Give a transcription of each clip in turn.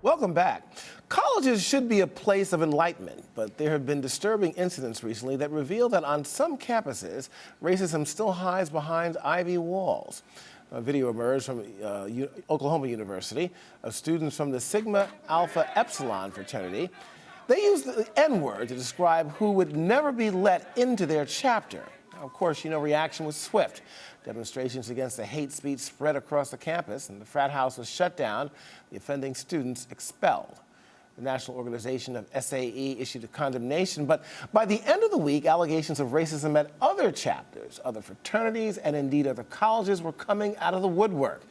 Welcome back. Colleges should be a place of enlightenment, but there have been disturbing incidents recently that reveal that on some campuses, racism still hides behind ivy walls. A video emerged from Oklahoma University of students from the Sigma Alpha Epsilon fraternity. They used the N-word to describe who would never be let into their chapter. Now, of course, reaction was swift. Demonstrations against the hate speech spread across the campus, and the frat house was shut down, the offending students expelled. The National Organization of SAE issued a condemnation, but by the end of the week, allegations of racism at other chapters, other fraternities, and indeed other colleges were coming out of the woodwork.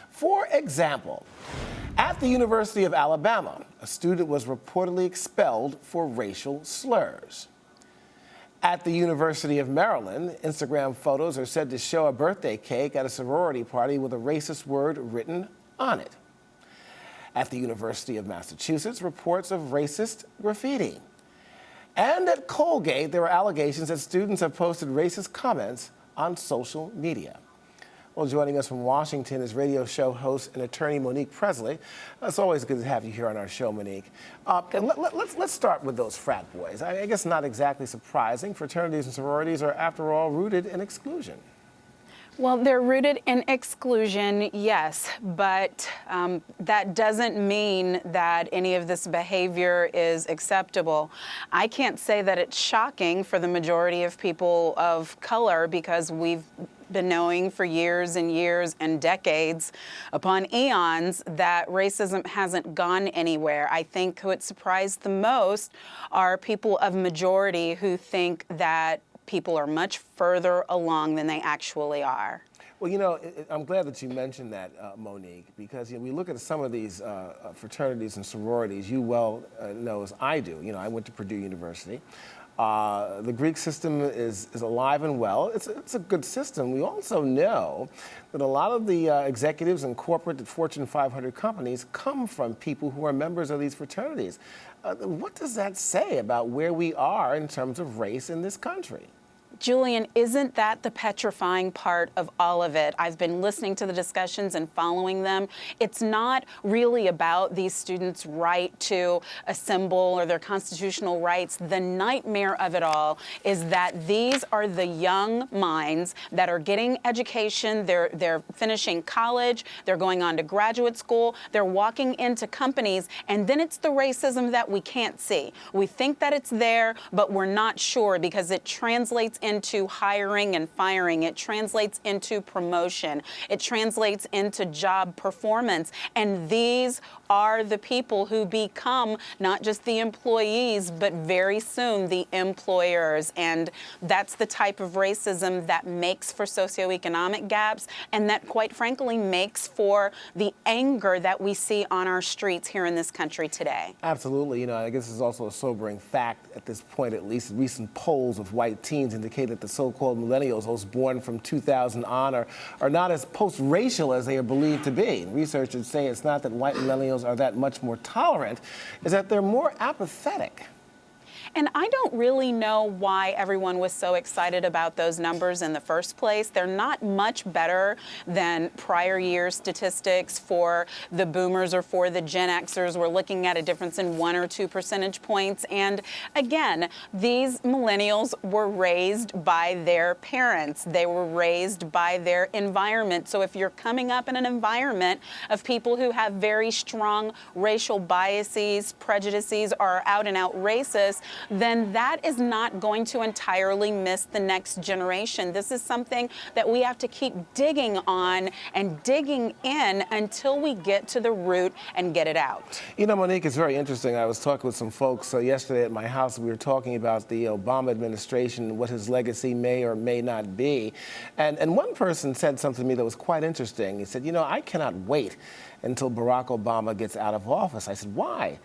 For example, at the University of Alabama, a student was reportedly expelled for racial slurs. At the University of Maryland, Instagram photos are said to show a birthday cake at a sorority party with a racist word written on it. At the University of Massachusetts, reports of racist graffiti. And at Colgate, there are allegations that students have posted racist comments on social media. Well, joining us from Washington is radio show host and attorney Monique Pressley. It's always good to have you here on our show, Monique. Let's start with those frat boys. I guess not exactly surprising. Fraternities and sororities are, after all, rooted in exclusion. Well, they're rooted in exclusion, yes, but that doesn't mean that any of this behavior is acceptable. I can't say that it's shocking for the majority of people of color because we've been knowing for years and years and decades upon eons that racism hasn't gone anywhere. I think what surprised the most are people of majority who think that people are much further along than they actually are. Well, I'm glad that you mentioned that, Monique, because we look at some of these fraternities and sororities. You well know, as I do. I went to Purdue University. The Greek system is alive and well. It's a good system. We also know that a lot of the executives and corporate Fortune 500 companies come from people who are members of these fraternities. What does that say about where we are in terms of race in this country? Julian, isn't that the petrifying part of all of it? I've been listening to the discussions and following them. It's not really about these students' right to assemble or their constitutional rights. The nightmare of it all is that these are the young minds that are getting education, they're finishing college, they're going on to graduate school, they're walking into companies, and then it's the racism that we can't see. We think that it's there, but we're not sure because it translates into hiring and firing. It translates into promotion. It translates into job performance. And these are the people who become not just the employees, but very soon the employers. And that's the type of racism that makes for socioeconomic gaps and that, quite frankly, makes for the anger that we see on our streets here in this country today. Absolutely. I guess it's also a sobering fact at this point, at least recent polls of white teens indicate that the so-called millennials, those born from 2000 on, are not as post-racial as they are believed to be. Researchers say it's not that white millennials are that much more tolerant, it's that they're more apathetic. And I don't really know why everyone was so excited about those numbers in the first place. They're not much better than prior year statistics for the boomers or for the Gen Xers. We're looking at a difference in 1 or 2 percentage points. And again, these millennials were raised by their parents. They were raised by their environment. So if you're coming up in an environment of people who have very strong racial biases, prejudices, are out and out racist, then that is not going to entirely miss the next generation. This is something that we have to keep digging on and digging in until we get to the root and get it out. Monique, it's very interesting. I was talking with some folks yesterday at my house. We were talking about the Obama administration and what his legacy may or may not be. And one person said something to me that was quite interesting. He said, I cannot wait until Barack Obama gets out of office. I said, why?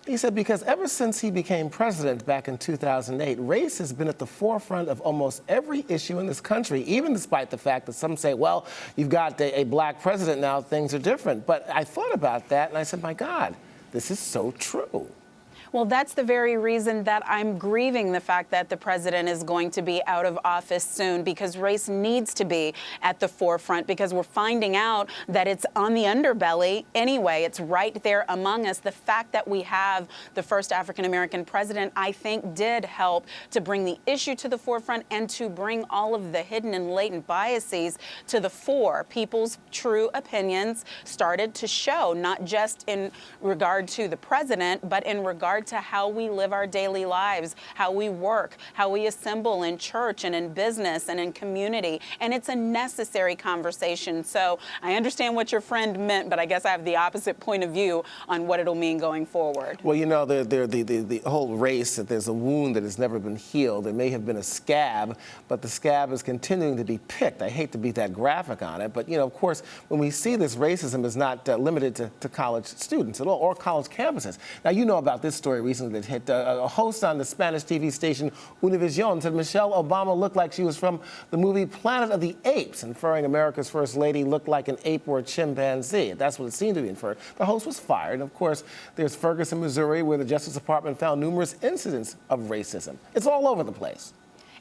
He said, because ever since he became president back in 2008, race has been at the forefront of almost every issue in this country, even despite the fact that some say, well, you've got a black president now, things are different. But I thought about that and I said, my God, this is so true. Well, that's the very reason that I'm grieving the fact that the president is going to be out of office soon, because race needs to be at the forefront, because we're finding out that it's on the underbelly anyway. It's right there among us. The fact that we have the first African-American president, I think, did help to bring the issue to the forefront and to bring all of the hidden and latent biases to the fore. People's true opinions started to show, not just in regard to the president, but in regard to how we live our daily lives, how we work, how we assemble in church and in business and in community. And it's a necessary conversation. So I understand what your friend meant, but I guess I have the opposite point of view on what it'll mean going forward. Well, you know, the whole race, that there's a wound that has never been healed. There may have been a scab, but the scab is continuing to be picked. I hate to be that graphic on it, but, you know, of course, when we see this, racism is not limited to college students at all, or college campuses. Now, you know about this story recently that hit a host on the Spanish TV station Univision said Michelle Obama looked like she was from the movie Planet of the Apes, inferring America's first lady looked like an ape or a chimpanzee. That's what it seemed to be inferred. The host was fired. And of course, there's Ferguson, Missouri, where the Justice Department found numerous incidents of racism. It's all over the place.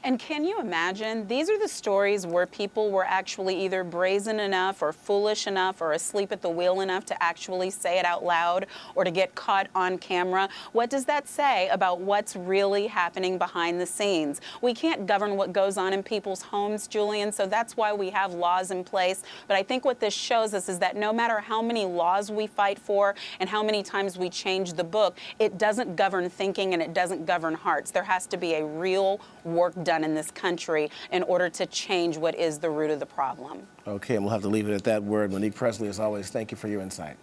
And can you imagine? These are the stories where people were actually either brazen enough or foolish enough or asleep at the wheel enough to actually say it out loud or to get caught on camera. What does that say about what's really happening behind the scenes? We can't govern what goes on in people's homes, Julian, so that's why we have laws in place. But I think what this shows us is that no matter how many laws we fight for and how many times we change the book, it doesn't govern thinking and it doesn't govern hearts. There has to be a real work done in this country in order to change what is the root of the problem. Okay, and we'll have to leave it at that word. Monique Pressley, as always, thank you for your insight.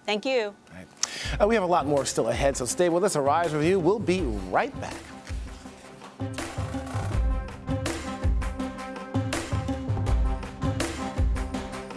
Thank you. All right. We have a lot more still ahead, so stay with us. A Rise Review. We'll be right back.